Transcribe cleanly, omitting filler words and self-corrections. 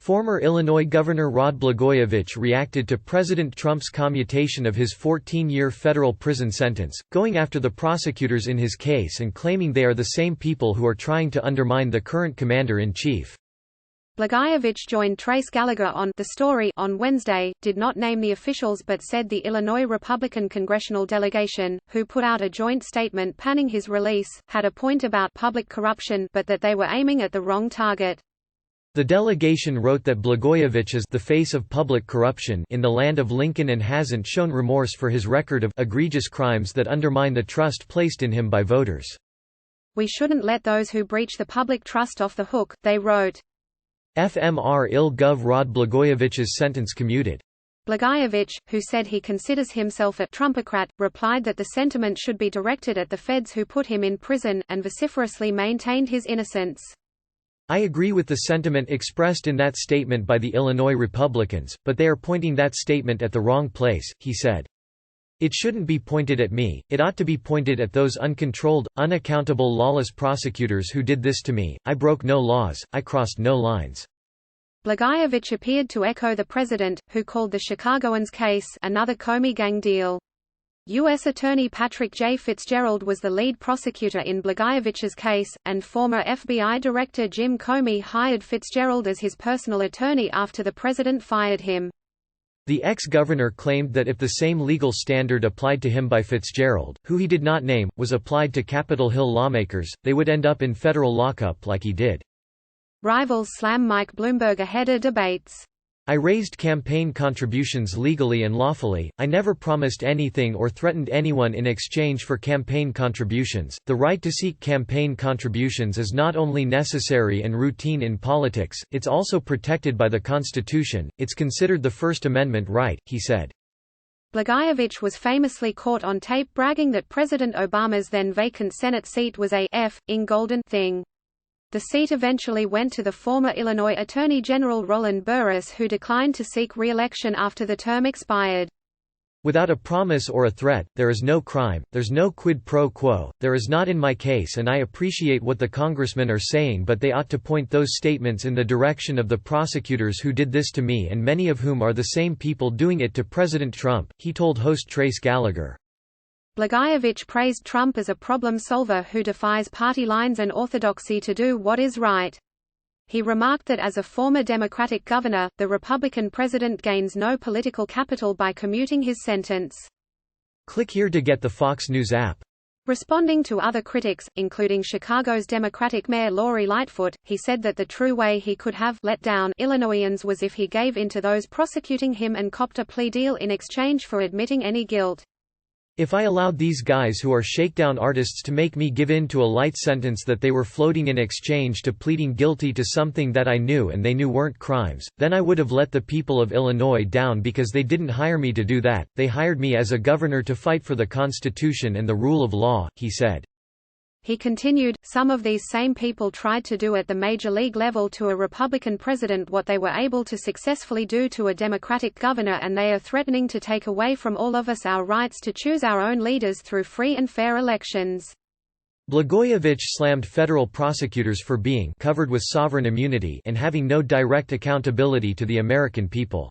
Former Illinois Governor Rod Blagojevich reacted to President Trump's commutation of his 14-year federal prison sentence, going after the prosecutors in his case and claiming they are the same people who are trying to undermine the current commander-in-chief. Blagojevich joined Trace Gallagher on The Story on Wednesday, did not name the officials but said the Illinois Republican congressional delegation, who put out a joint statement panning his release, had a point about public corruption but that they were aiming at the wrong target. The delegation wrote that Blagojevich is the face of public corruption in the land of Lincoln and hasn't shown remorse for his record of egregious crimes that undermine the trust placed in him by voters. We shouldn't let those who breach the public trust off the hook, they wrote. FMR Illinois Gov Rod Blagojevich's sentence commuted. Blagojevich, who said he considers himself a Trumpocrat, replied that the sentiment should be directed at the feds who put him in prison, and vociferously maintained his innocence. I agree with the sentiment expressed in that statement by the Illinois Republicans, but they are pointing that statement at the wrong place, he said. It shouldn't be pointed at me, it ought to be pointed at those uncontrolled, unaccountable lawless prosecutors who did this to me. I broke no laws, I crossed no lines. Blagojevich appeared to echo the president, who called the Chicagoans' case another Comey gang deal. U.S. Attorney Patrick J. Fitzgerald was the lead prosecutor in Blagojevich's case, and former FBI Director Jim Comey hired Fitzgerald as his personal attorney after the president fired him. The ex-governor claimed that if the same legal standard applied to him by Fitzgerald, who he did not name, was applied to Capitol Hill lawmakers, they would end up in federal lockup like he did. Rivals slam Mike Bloomberg ahead of debates. I raised campaign contributions legally and lawfully. I never promised anything or threatened anyone in exchange for campaign contributions. The right to seek campaign contributions is not only necessary and routine in politics, it's also protected by the Constitution. It's considered the First Amendment right, he said. Blagojevich was famously caught on tape bragging that President Obama's then vacant Senate seat was a f***ing golden thing. The seat eventually went to the former Illinois Attorney General Roland Burris, who declined to seek re-election after the term expired. Without a promise or a threat, there is no crime, there's no quid pro quo, there is not in my case, and I appreciate what the congressmen are saying, but they ought to point those statements in the direction of the prosecutors who did this to me, and many of whom are the same people doing it to President Trump, he told host Trace Gallagher. Blagojevich praised Trump as a problem solver who defies party lines and orthodoxy to do what is right. He remarked that as a former Democratic governor, the Republican president gains no political capital by commuting his sentence. Click here to get the Fox News app. Responding to other critics, including Chicago's Democratic Mayor Lori Lightfoot, he said that the true way he could have let down Illinoisans was if he gave in to those prosecuting him and copped a plea deal in exchange for admitting any guilt. If I allowed these guys who are shakedown artists to make me give in to a light sentence that they were floating in exchange to pleading guilty to something that I knew and they knew weren't crimes, then I would have let the people of Illinois down because they didn't hire me to do that, they hired me as a governor to fight for the Constitution and the rule of law, he said. He continued, some of these same people tried to do at the major league level to a Republican president what they were able to successfully do to a Democratic governor, and they are threatening to take away from all of us our rights to choose our own leaders through free and fair elections. Blagojevich slammed federal prosecutors for being covered with sovereign immunity and having no direct accountability to the American people.